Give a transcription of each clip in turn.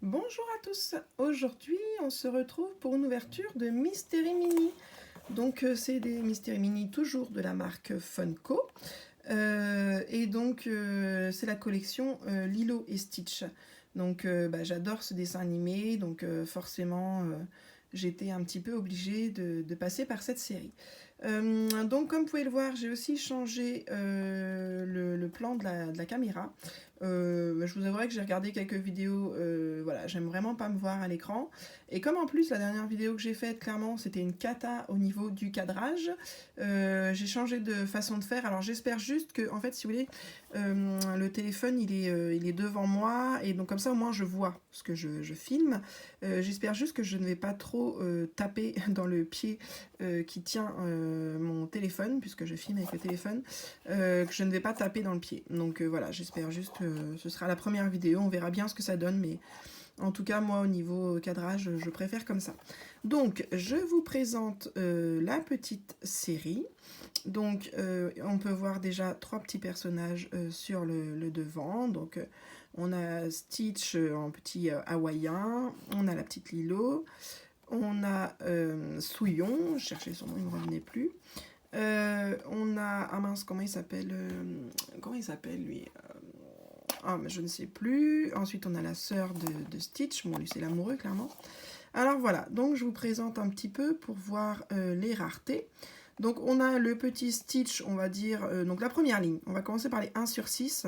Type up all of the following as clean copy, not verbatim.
Bonjour à tous, aujourd'hui on se retrouve pour une ouverture de Mystery Mini. Donc c'est des Mystery Mini toujours de la marque Funko. Et donc c'est la collection Lilo et Stitch. Donc j'adore ce dessin animé, donc forcément j'étais un petit peu obligée de passer par cette série. Donc comme vous pouvez le voir, j'ai aussi changé le plan de la caméra. Je vous avouerai que j'ai regardé quelques vidéos, voilà, j'aime vraiment pas me voir à l'écran. Et comme en plus la dernière vidéo que j'ai faite, clairement c'était une cata au niveau du cadrage, j'ai changé de façon de faire. Alors j'espère juste que, en fait, si vous voulez, le téléphone il est devant moi, et donc comme ça au moins je vois ce que je filme. J'espère juste que je ne vais pas trop taper dans le pied qui tient mon téléphone, puisque je filme avec le téléphone, que je ne vais pas taper dans le pied. Donc voilà, j'espère juste que ce sera la première vidéo, on verra bien ce que ça donne, mais en tout cas moi au niveau cadrage je préfère comme ça. Donc je vous présente la petite série. Donc on peut voir déjà trois petits personnages sur le devant. Donc on a Stitch en petit hawaïen, on a la petite Lilo, on a Souillon, je cherchais son nom, il ne me revenait plus. On a, ah mince, comment il s'appelle lui, ah, mais je ne sais plus. Ensuite, on a la sœur de Stitch. Bon, lui, c'est l'amoureux, clairement. Alors voilà, donc je vous présente un petit peu pour voir les raretés. Donc on a le petit Stitch, on va dire, donc la première ligne. On va commencer par les 1 sur 6.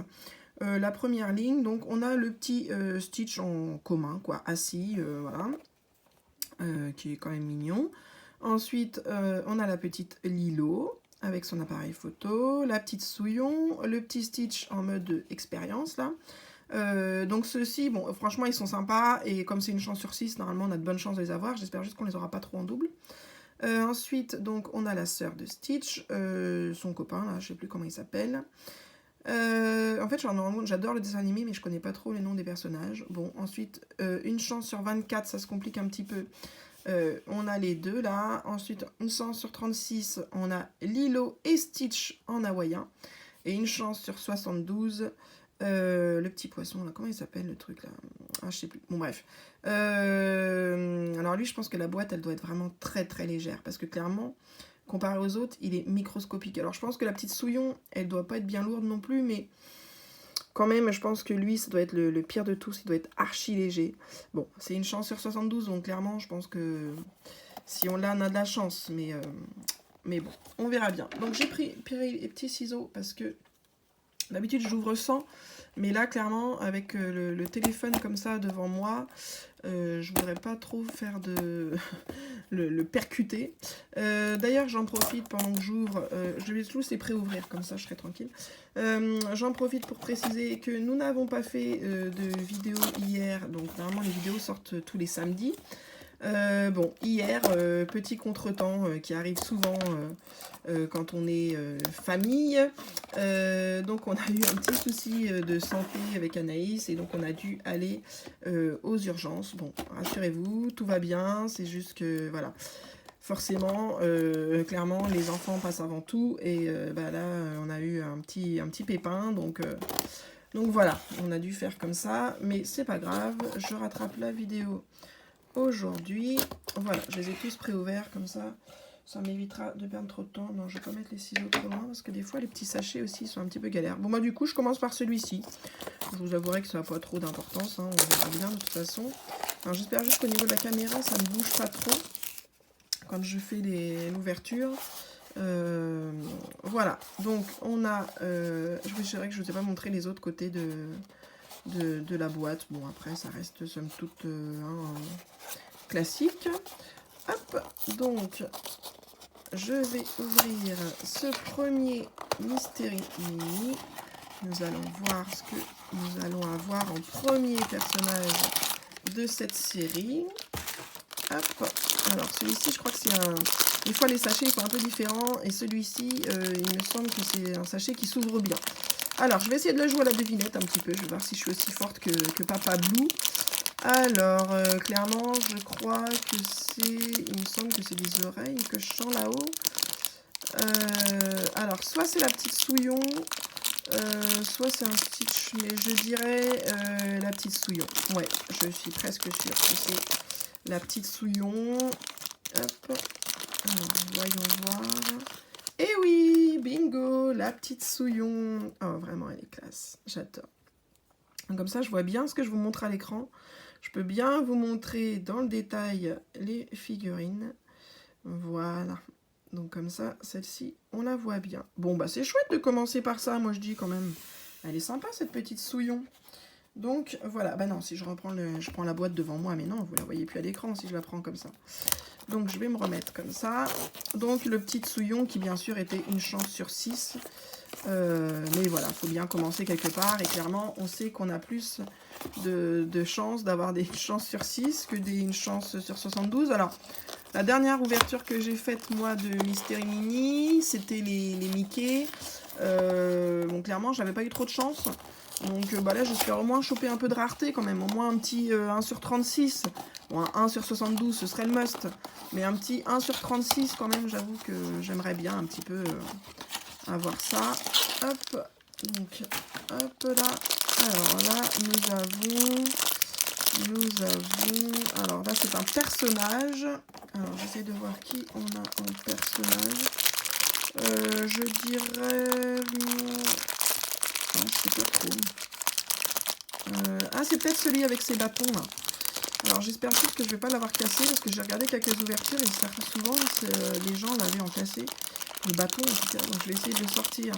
La première ligne, donc on a le petit Stitch en commun, quoi, assis, voilà, qui est quand même mignon. Ensuite, on a la petite Lilo avec son appareil photo, la petite Souillon, le petit Stitch en mode expérience, là. Donc ceux-ci, bon, franchement, ils sont sympas, et comme c'est une chance sur 6, normalement, on a de bonnes chances de les avoir. J'espère juste qu'on les aura pas trop en double. Ensuite, donc, on a la sœur de Stitch, son copain, là, je sais plus comment il s'appelle. En fait, j'adore le dessin animé, mais je connais pas trop les noms des personnages. Bon, ensuite, une chance sur 24, ça se complique un petit peu. On a les deux là. Ensuite, une chance sur 36, on a Lilo et Stitch en hawaïen. Et une chance sur 72, le petit poisson là, comment il s'appelle le truc là? Ah, je sais plus. Bon, bref. Alors lui, je pense que la boîte, elle doit être vraiment très très légère, parce que clairement, comparé aux autres, il est microscopique. Alors je pense que la petite Souillon, elle doit pas être bien lourde non plus, mais quand même, je pense que lui, ça doit être le pire de tous, il doit être archi léger. Bon, c'est une chance sur 72, donc clairement, je pense que si on l'a, on a de la chance, mais bon, on verra bien. Donc j'ai pris les petits ciseaux, parce que d'habitude, j'ouvre sans, mais là, clairement, avec le téléphone comme ça devant moi, je voudrais pas trop faire le percuter. D'ailleurs, j'en profite pendant que j'ouvre, je vais tous les pré-ouvrir, comme ça je serai tranquille. J'en profite pour préciser que nous n'avons pas fait de vidéo hier, donc normalement les vidéos sortent tous les samedis. Bon, hier, petit contretemps qui arrive souvent quand on est famille. Donc on a eu un petit souci de santé avec Anaïs, et donc on a dû aller aux urgences. Bon, rassurez-vous, tout va bien, c'est juste que, voilà, forcément, clairement, les enfants passent avant tout, et là, on a eu un petit pépin, donc voilà, on a dû faire comme ça, mais c'est pas grave, je rattrape la vidéo aujourd'hui. Voilà, je les ai tous préouverts comme ça m'évitera de perdre trop de temps. Non, je vais pas mettre les ciseaux trop loin, parce que des fois les petits sachets aussi sont un petit peu galères. Bon, moi du coup je commence par celui-ci. Je vous avouerai que ça n'a pas trop d'importance, hein, on verra bien de toute façon. Alors j'espère juste qu'au niveau de la caméra ça ne bouge pas trop quand je fais l'ouverture. Voilà, donc on a, je vrai que je ne vous ai pas montré les autres côtés de la boîte. Bon, après ça reste somme toute classique. Hop, donc je vais ouvrir ce premier Mystery Mini. Nous allons voir ce que nous allons avoir en premier personnage de cette série. Hop, alors celui-ci, je crois que c'est un... Des fois les sachets sont un peu différents, et celui-ci, il me semble que c'est un sachet qui s'ouvre bien. Alors, je vais essayer de le jouer à la devinette un petit peu, je vais voir si je suis aussi forte que Papa Blue. Alors, clairement, je crois que c'est... Il me semble que c'est des oreilles que je sens là-haut. Alors, soit c'est la petite Souillon, Soit c'est un Stitch, mais je dirais la petite Souillon. Ouais, je suis presque sûre que c'est la petite Souillon. Hop. Alors, voyons voir. Et oui, bingo, la petite Souillon. Oh, vraiment, elle est classe. J'adore. Comme ça, je vois bien ce que je vous montre à l'écran. Je peux bien vous montrer dans le détail les figurines. Voilà. Donc comme ça, celle-ci, on la voit bien. Bon, bah c'est chouette de commencer par ça, moi je dis quand même. Elle est sympa, cette petite Souillon. Donc voilà, bah non, si je reprends je prends la boîte devant moi, mais non, vous la voyez plus à l'écran si je la prends comme ça. Donc je vais me remettre comme ça. Donc le petit Souillon qui bien sûr était une chance sur 6. Mais voilà, il faut bien commencer quelque part. Et clairement, on sait qu'on a plus de chances d'avoir des chances sur 6 que une chance sur 72. Alors, la dernière ouverture que j'ai faite, moi, de Mystery Mini, c'était les Mickey. Bon, clairement, j'avais pas eu trop de chance. Donc bah là, j'espère au moins choper un peu de rareté quand même. Au moins un petit 1 sur 36. Bon, un 1 sur 72, ce serait le must. Mais un petit 1 sur 36 quand même, j'avoue que j'aimerais bien un petit peu avoir ça. Hop. Donc, hop là. Alors là, nous avons... Alors là, c'est un personnage. Alors, j'essaie de voir qui on a en personnage. Je dirais... Non, je sais pas trop. Ah, c'est peut-être celui avec ses bâtons, là. Alors, j'espère juste que je vais pas l'avoir cassé, parce que j'ai regardé quelques ouvertures, et ça fait souvent les gens l'avaient en cassé. Le bâton, en tout cas. Donc, je vais essayer de le sortir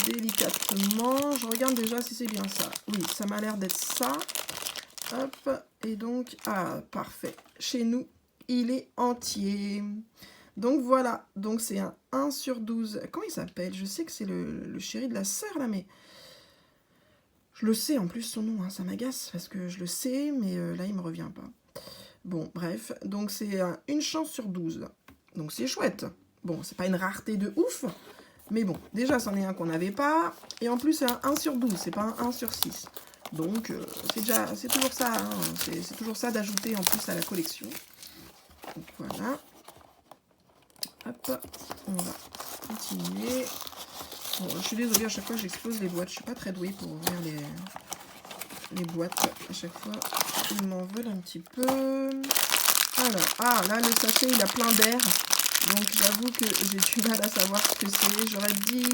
délicatement. Je regarde déjà si c'est bien ça. Oui, ça m'a l'air d'être ça. Hop, et donc, ah, parfait. Chez nous, il est entier. Donc voilà, donc c'est un 1 sur 12. Comment il s'appelle? Je sais que c'est le chéri de la sœur, là, mais... Je le sais, en plus, son nom, hein, ça m'agace, parce que je le sais, mais là, il me revient pas. Bon, bref, donc c'est une chance sur 12. Donc c'est chouette. Bon, c'est pas une rareté de ouf, mais bon, déjà, c'en est un qu'on n'avait pas. Et en plus, c'est un 1 sur 12, c'est pas un 1 sur 6. Donc, c'est toujours ça, hein, c'est toujours ça d'ajouter en plus à la collection. Donc, voilà. Hop, on va continuer. Bon, je suis désolée, à chaque fois, j'explose les boîtes. Je suis pas très douée pour ouvrir les boîtes. À chaque fois, ils m'en veulent un petit peu. Alors, ah, là, le sachet, il a plein d'air. Donc, j'avoue que j'ai du mal à savoir ce que c'est. J'aurais dit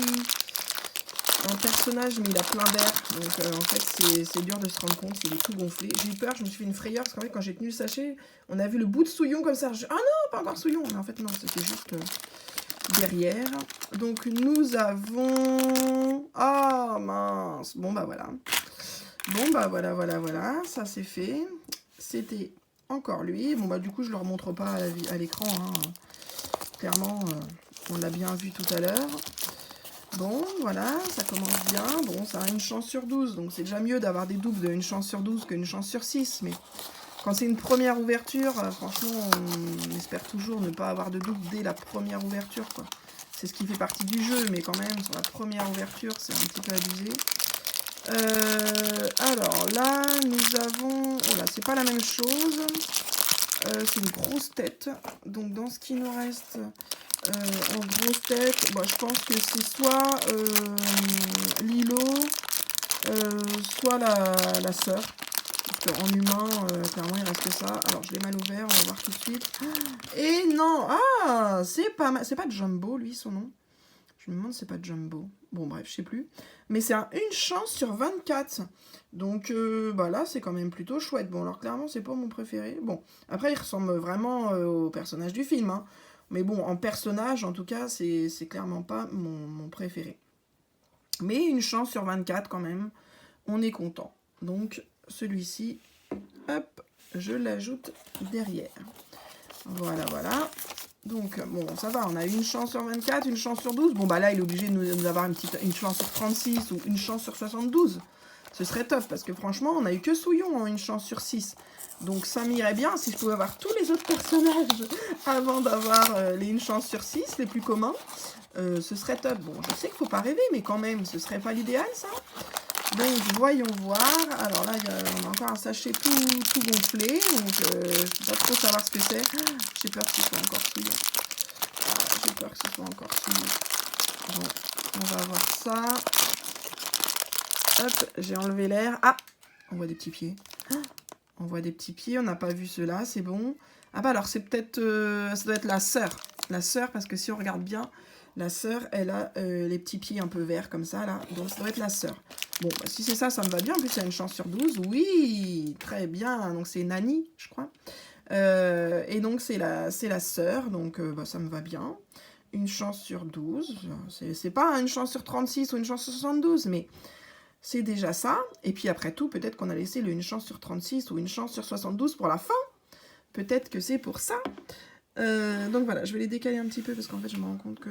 un personnage, mais il a plein d'air. Donc, en fait, c'est dur de se rendre compte. Il est tout gonflé. J'ai eu peur, je me suis fait une frayeur. Parce qu'en fait, quand j'ai tenu le sachet, on a vu le bout de Souillon comme ça. Ah non, pas encore Souillon. Mais en fait, non, c'était juste derrière. Donc, nous avons... Ah, mince. Bon, bah, voilà. Bon, bah, voilà. Ça, c'est fait. C'était... encore lui. Bon, bah, du coup, je ne le remontre pas à l'écran. Hein. Clairement, on l'a bien vu tout à l'heure. Bon, voilà, ça commence bien. Bon, ça a une chance sur 12. Donc, c'est déjà mieux d'avoir des doubles d'une chance sur 12 qu'une chance sur 6. Mais quand c'est une première ouverture, franchement, on espère toujours ne pas avoir de double dès la première ouverture, quoi. C'est ce qui fait partie du jeu. Mais quand même, sur la première ouverture, c'est un petit peu abusé. Alors là, nous avons... Oh là, c'est pas la même chose. C'est une grosse tête. Donc dans ce qui nous reste en grosse tête, bah, je pense que c'est soit Lilo, soit la sœur. Parce qu'en humain, clairement, il reste ça. Alors je l'ai mal ouvert, on va voir tout de suite. Et non, ah, c'est pas Jumbo, lui, son nom. Je me demande si c'est pas Jumbo. Bon, bref, je sais plus. Mais c'est une chance sur 24. Donc, bah là, c'est quand même plutôt chouette. Bon, alors, clairement, c'est pas mon préféré. Bon, après, il ressemble vraiment au personnage du film. Hein. Mais bon, en personnage, en tout cas, c'est clairement pas mon préféré. Mais une chance sur 24, quand même. On est content. Donc, celui-ci, hop, je l'ajoute derrière. Voilà. Donc, bon, ça va, on a une chance sur 24, une chance sur 12. Bon, bah là, il est obligé de nous avoir une chance sur 36 ou une chance sur 72. Ce serait top, parce que franchement, on a eu que Souillon en une chance sur 6. Donc, ça m'irait bien si je pouvais avoir tous les autres personnages avant d'avoir les une chance sur 6, les plus communs. Ce serait top. Bon, je sais qu'il ne faut pas rêver, mais quand même, ce serait pas l'idéal, ça. Donc, voyons voir. Alors là, on a encore un sachet tout gonflé. Donc, je ne peux pas trop savoir ce que c'est. J'ai peur que ce soit encore souillé. Bon, on va voir ça. Hop, j'ai enlevé l'air. Ah, on voit des petits pieds. Ah, on voit des petits pieds, on n'a pas vu ceux-là, c'est bon. Ah bah alors c'est peut-être, ça doit être la sœur. La sœur, parce que si on regarde bien, la sœur, elle a les petits pieds un peu verts comme ça, là. Donc ça doit être la sœur. Bon, bah, si c'est ça, ça me va bien. En plus, il y a une chance sur 12. Oui, très bien. Donc c'est Nani, je crois. Et donc c'est la sœur, donc bah, ça me va bien. Une chance sur 12. C'est pas une chance sur 36 ou une chance sur 72, mais c'est déjà ça. Et puis après tout, peut-être qu'on a laissé une chance sur 36 ou une chance sur 72 pour la fin. Peut-être que c'est pour ça. Donc voilà, je vais les décaler un petit peu parce qu'en fait je me rends compte que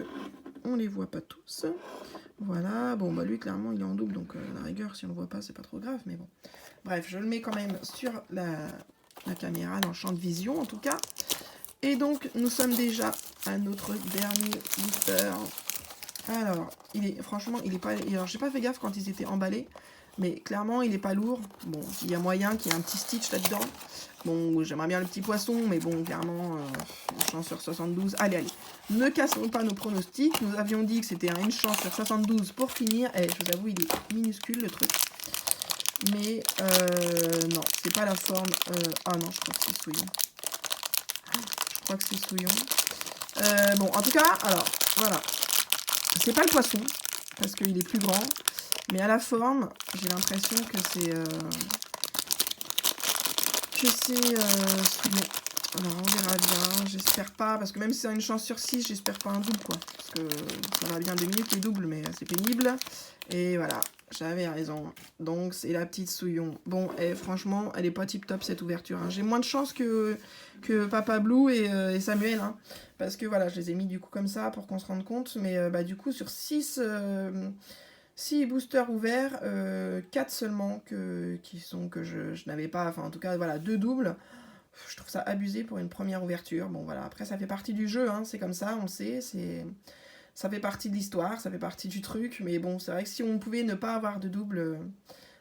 on les voit pas tous. Voilà, bon bah lui clairement il est en double, donc à la rigueur si on le voit pas c'est pas trop grave, mais bon. Bref, je le mets quand même sur la caméra dans le champ de vision en tout cas. Et donc nous sommes déjà à notre dernier booster. Alors, franchement, il est pas. Alors, j'ai pas fait gaffe quand ils étaient emballés, mais clairement, il est pas lourd. Bon, il y a moyen qu'il y ait un petit Stitch là-dedans. Bon, j'aimerais bien le petit poisson, mais bon, clairement, une chance sur 72. Allez, allez. Ne cassons pas nos pronostics. Nous avions dit que c'était une chance sur 72 pour finir. Et je vous avoue, il est minuscule le truc. Mais non, c'est pas la forme. Ah non, je crois que c'est Souillon. Je crois que c'est Souillon. Bon, en tout cas, alors, voilà. C'est pas le poisson, parce qu'il est plus grand, mais à la forme, j'ai l'impression que c'est... Souillon. Alors, on verra bien, j'espère pas, parce que même si c'est une chance sur 6, j'espère pas un double, quoi. Parce que ça va bien 2 minutes, les doubles, mais c'est pénible. Et voilà, j'avais raison. Donc, c'est la petite Souillon. Bon, et franchement, elle est pas tip-top, cette ouverture. Hein. J'ai moins de chance que Papa Blue et Samuel, hein. Parce que voilà, je les ai mis du coup comme ça pour qu'on se rende compte. Mais bah, du coup, sur 6 boosters ouverts, 4 seulement que je n'avais pas. Enfin, en tout cas, voilà, 2 doubles. Je trouve ça abusé pour une première ouverture. Bon, voilà, après, ça fait partie du jeu, hein, c'est comme ça, on le sait. Ça fait partie de l'histoire, ça fait partie du truc. Mais bon, c'est vrai que si on pouvait ne pas avoir de double...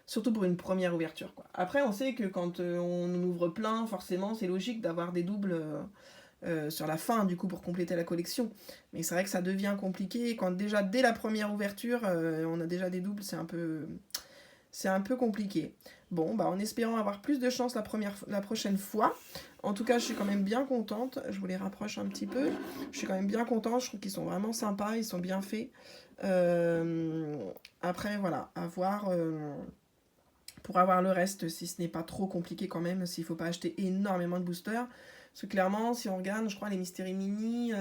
surtout pour une première ouverture, quoi. Après, on sait que quand on ouvre plein, forcément, c'est logique d'avoir des doubles... sur la fin du coup pour compléter la collection, mais c'est vrai que ça devient compliqué quand déjà dès la première ouverture on a déjà des doubles, c'est un peu compliqué. Bon, bah en espérant avoir plus de chance la prochaine fois. En tout cas, je suis quand même bien contente. Je vous les rapproche un petit peu. Je suis quand même bien contente. Je trouve qu'ils sont vraiment sympas. Ils sont bien faits. Après, voilà, à voir pour avoir le reste, si ce n'est pas trop compliqué quand même, s'il ne faut pas acheter énormément de boosters. Parce que clairement, si on regarde, je crois, les Mystery Mini,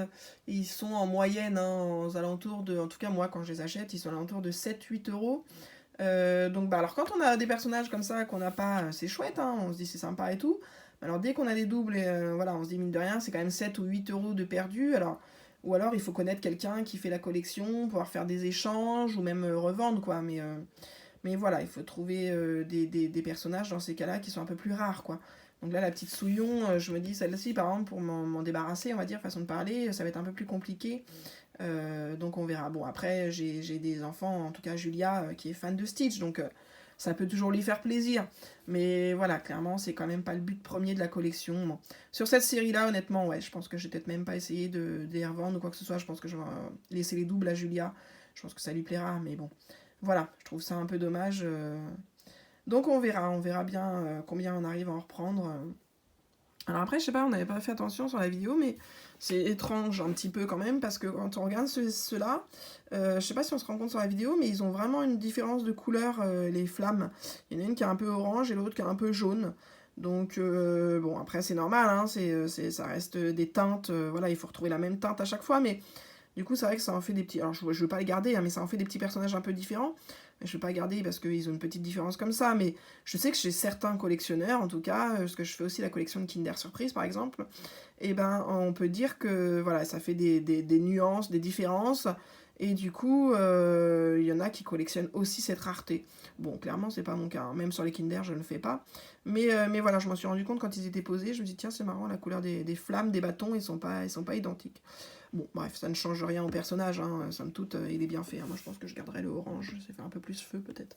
ils sont en moyenne, hein, aux alentours de... En tout cas, moi, quand je les achète, ils sont aux alentours de 7-8 euros. Donc, bah, alors, quand on a des personnages comme ça qu'on n'a pas, c'est chouette, hein, on se dit c'est sympa et tout. Alors, dès qu'on a des doubles, voilà, on se dit, mine de rien, c'est quand même 7 ou 8 euros de perdu. Alors, ou alors, il faut connaître quelqu'un qui fait la collection, pouvoir faire des échanges, ou même revendre, quoi. Mais voilà, il faut trouver des personnages dans ces cas-là qui sont un peu plus rares, quoi. Donc là, la petite Souillon, je me dis, celle-ci, par exemple, pour m'en débarrasser, on va dire, façon de parler, ça va être un peu plus compliqué. Donc on verra. Bon, après, j'ai des enfants, en tout cas Julia, qui est fan de Stitch, donc ça peut toujours lui faire plaisir. Mais voilà, clairement, c'est quand même pas le but premier de la collection. Bon. Sur cette série-là, honnêtement, ouais, je pense que je vais peut-être même pas essayer de les revendre ou quoi que ce soit. Je pense que je vais laisser les doubles à Julia. Je pense que ça lui plaira, mais bon. Voilà, je trouve ça un peu dommage. Donc on verra bien combien on arrive à en reprendre. Alors après, je sais pas, on n'avait pas fait attention sur la vidéo, mais c'est étrange un petit peu quand même, parce que quand on regarde ceux-là, je sais pas si on se rend compte sur la vidéo, mais ils ont vraiment une différence de couleur, les flammes. Il y en a une qui est un peu orange et l'autre qui est un peu jaune. Donc bon, après c'est normal, hein, ça reste des teintes, voilà, il faut retrouver la même teinte à chaque fois, mais du coup c'est vrai que ça en fait des petits... Alors je veux pas les garder, hein, mais ça en fait des petits personnages un peu différents. Je ne vais pas garder parce qu'ils ont une petite différence comme ça, mais je sais que chez certains collectionneurs, en tout cas, parce que je fais aussi la collection de Kinder Surprise par exemple, et ben on peut dire que voilà, ça fait des nuances, des différences, et du coup, il y en a qui collectionnent aussi cette rareté. Bon, clairement, c'est pas mon cas, hein. Même sur les Kinder, je ne le fais pas. Mais voilà, je m'en suis rendu compte quand ils étaient posés, je me dis tiens, c'est marrant, la couleur des flammes, des bâtons, ils sont pas identiques. Bon, bref, ça ne change rien au personnage, hein. Somme toute, il est bien fait. Hein. Moi, je pense que je garderai le orange, ça fait un peu plus feu, peut-être.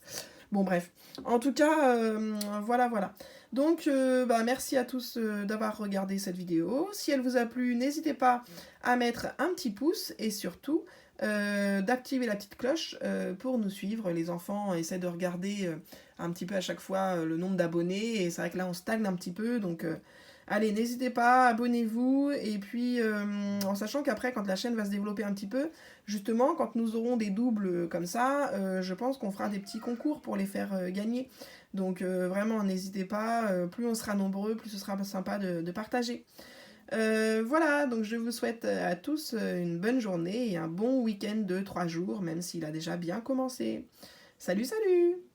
Bon, bref. En tout cas, voilà. Donc, bah, merci à tous d'avoir regardé cette vidéo. Si elle vous a plu, n'hésitez pas à mettre un petit pouce, et surtout, d'activer la petite cloche pour nous suivre. Les enfants essaient de regarder un petit peu à chaque fois le nombre d'abonnés et c'est vrai que là on stagne un petit peu donc allez, n'hésitez pas, abonnez-vous et puis en sachant qu'après quand la chaîne va se développer un petit peu, justement quand nous aurons des doubles comme ça, je pense qu'on fera des petits concours pour les faire gagner. Donc vraiment n'hésitez pas, plus on sera nombreux, plus ce sera sympa de partager. Voilà, donc je vous souhaite à tous une bonne journée et un bon week-end de 3 jours, même s'il a déjà bien commencé. Salut, salut!